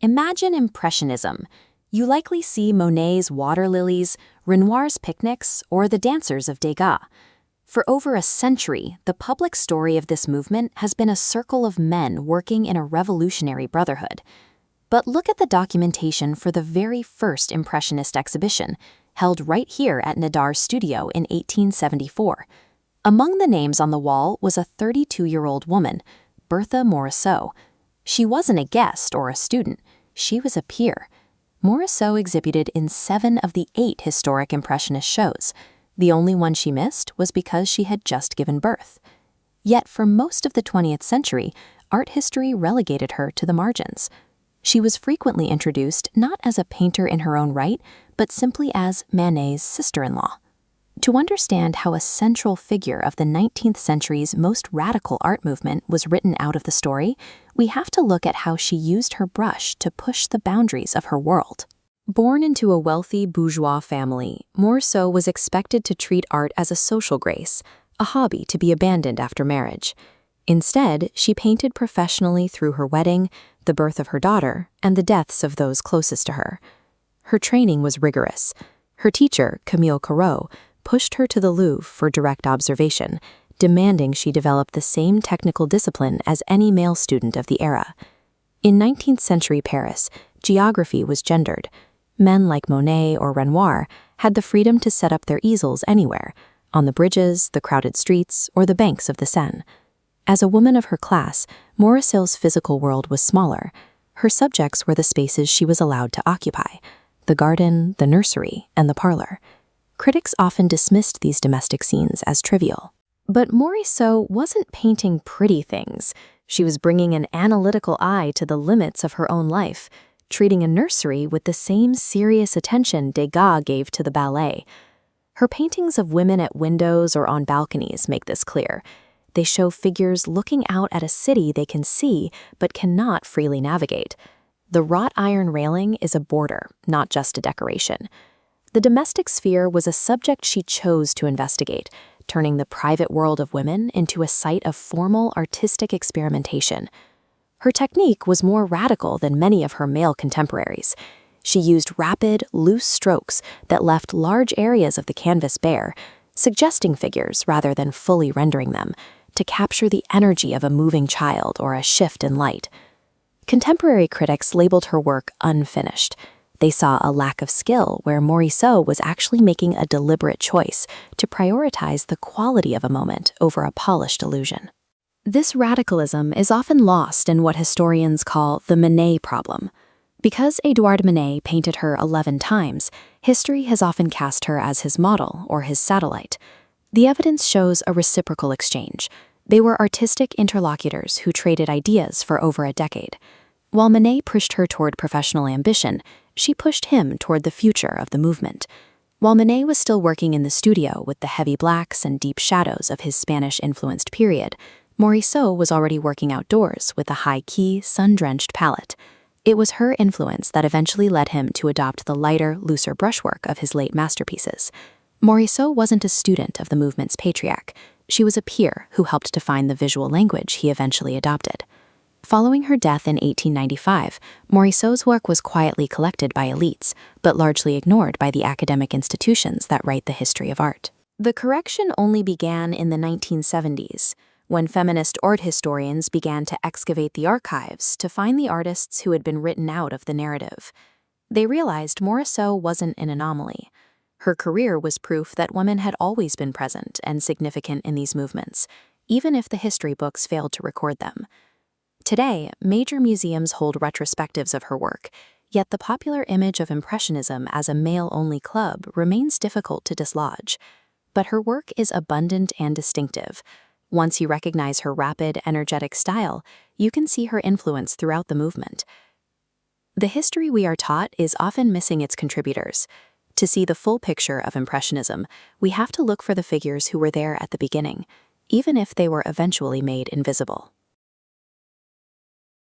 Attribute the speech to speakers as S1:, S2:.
S1: Imagine Impressionism. You likely see Monet's water lilies, Renoir's picnics, or the dancers of Degas. For over a century, the public story of this movement has been a circle of men working in a revolutionary brotherhood. But look at the documentation for the very first Impressionist exhibition, held right here at Nadar's studio in 1874. Among the names on the wall was a 32-year-old woman, Berthe Morisot. She wasn't a guest or a student, she was a peer. Morisot exhibited in 7 of the 8 historic Impressionist shows. The only one she missed was because she had just given birth. Yet for most of the 20th century, art history relegated her to the margins. She was frequently introduced not as a painter in her own right, but simply as Manet's sister-in-law. To understand how a central figure of the 19th century's most radical art movement was written out of the story, we have to look at how she used her brush to push the boundaries of her world. Born into a wealthy bourgeois family, Morisot was expected to treat art as a social grace, a hobby to be abandoned after marriage. Instead, she painted professionally through her wedding, the birth of her daughter, and the deaths of those closest to her. Her training was rigorous. Her teacher, Camille Corot, pushed her to the Louvre for direct observation, demanding she develop the same technical discipline as any male student of the era. In 19th century Paris, geography was gendered. Men like Monet or Renoir had the freedom to set up their easels anywhere, on the bridges, the crowded streets, or the banks of the Seine. As a woman of her class, Morisot's physical world was smaller. Her subjects were the spaces she was allowed to occupy: the garden, the nursery, and the parlor. Critics often dismissed these domestic scenes as trivial. But Morisot wasn't painting pretty things. She was bringing an analytical eye to the limits of her own life, treating a nursery with the same serious attention Degas gave to the ballet. Her paintings of women at windows or on balconies make this clear. They show figures looking out at a city they can see but cannot freely navigate. The wrought iron railing is a border, not just a decoration. The domestic sphere was a subject she chose to investigate, turning the private world of women into a site of formal artistic experimentation. Her technique was more radical than many of her male contemporaries. She used rapid, loose strokes that left large areas of the canvas bare, suggesting figures rather than fully rendering them, to capture the energy of a moving child or a shift in light. Contemporary critics labeled her work unfinished. They saw a lack of skill where Morisot was actually making a deliberate choice to prioritize the quality of a moment over a polished illusion. This radicalism is often lost in what historians call the Manet problem. Because Édouard Manet painted her 11 times, history has often cast her as his model or his satellite. The evidence shows a reciprocal exchange. They were artistic interlocutors who traded ideas for over a decade. While Manet pushed her toward professional ambition, she pushed him toward the future of the movement. While Manet was still working in the studio with the heavy blacks and deep shadows of his Spanish-influenced period, Morisot was already working outdoors with a high-key, sun-drenched palette. It was her influence that eventually led him to adopt the lighter, looser brushwork of his late masterpieces. Morisot wasn't a student of the movement's patriarch. She was a peer who helped define the visual language he eventually adopted. Following her death in 1895, Morisot's work was quietly collected by elites, but largely ignored by the academic institutions that write the history of art. The correction only began in the 1970s, when feminist art historians began to excavate the archives to find the artists who had been written out of the narrative. They realized Morisot wasn't an anomaly. Her career was proof that women had always been present and significant in these movements, even if the history books failed to record them. Today, major museums hold retrospectives of her work, yet the popular image of Impressionism as a male-only club remains difficult to dislodge. But her work is abundant and distinctive. Once you recognize her rapid, energetic style, you can see her influence throughout the movement. The history we are taught is often missing its contributors. To see the full picture of Impressionism, we have to look for the figures who were there at the beginning, even if they were eventually made invisible.